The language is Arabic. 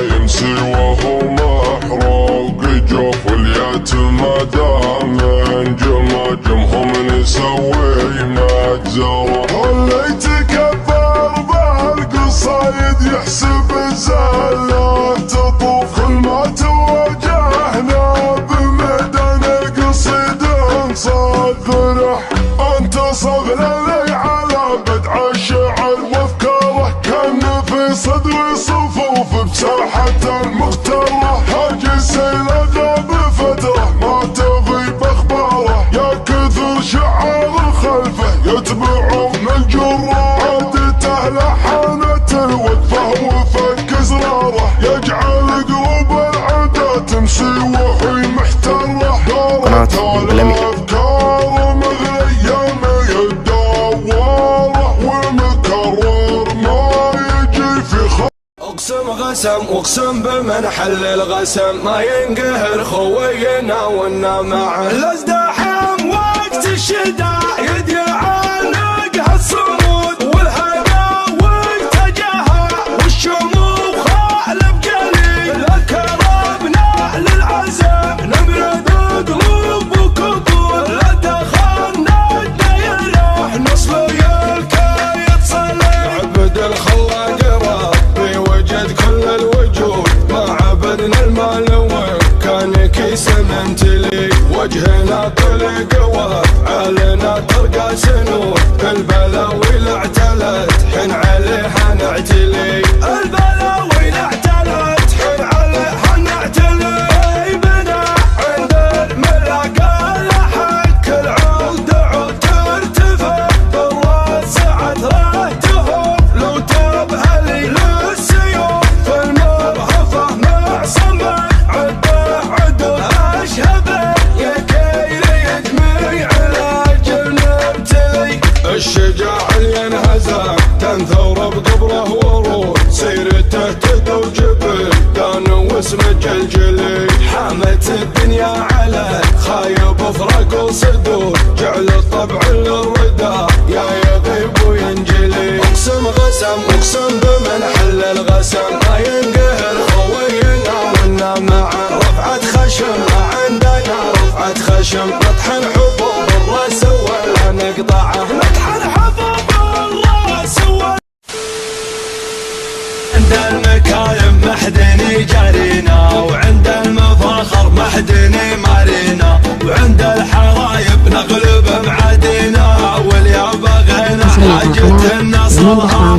يمسي وهو محروق جوف اليتم دامن جمهم نسوي مجزرة اللي يتكبر بالقصايد يحسب الزلات تطوف كل ما تواجهنا بميدان القصيد نصدره انتصب للي على بدع الشعر وافكاره كان في صدري صفوف بساحة المختارة هاجي سيلنا بفترة ما تغيب اخباره يا كثر شعار خلفه يتبعون الجرة عادته لحانة الوقفة وفك زراره يجعل قلوب العدا تمشي وهي محترة دارت الافكار مغرية ما يدوره ومكرر ما يجي في اقسم غسم واقسم بمن حل الغسم ما ينقهر خوينا ونا معه الازدحام وقت الشدة يدعانق هالصمود والهنا واتجاهها والشموخ خالف قليل لكربنا للعزم نبرد قلوب وكبور لا دخلنا الديره نصلي الكايد صلي عبد الخلاق كل الوجود ما عبدنا المال كان كيس ممتلي وجهنا طلق وافعالنا ترقى سنون البلاوي لا اعتلت حن عليها نعتلي البلاوي لا اعتلت حن عليها نعتلي بنا عند الملاقى لحق العود عود ترتفع بالراس سعد راح تهب لو تبهلي للسيوف الشجاع اللي ينهزم تنثور بقبره ورود سيرته تدور جبل دان واسم جلجلي حامت الدنيا على خايب افرق وصدور جعل الطبع للردى يا يغيب وينجلي اقسم غسم اقسم بمن حل الغسم ما ينقهر خوينا ونا معا رفعت خشم ما عندنا رفعت خشم نطحن حبوب الراس ولا نقطعه نطحن حبوب الراس ولا عند المكارم محدني جارينا وعند المفاخر محدني مارينا وعند الحرايب نغلب معادينا واليا بغينا حاجة النصرها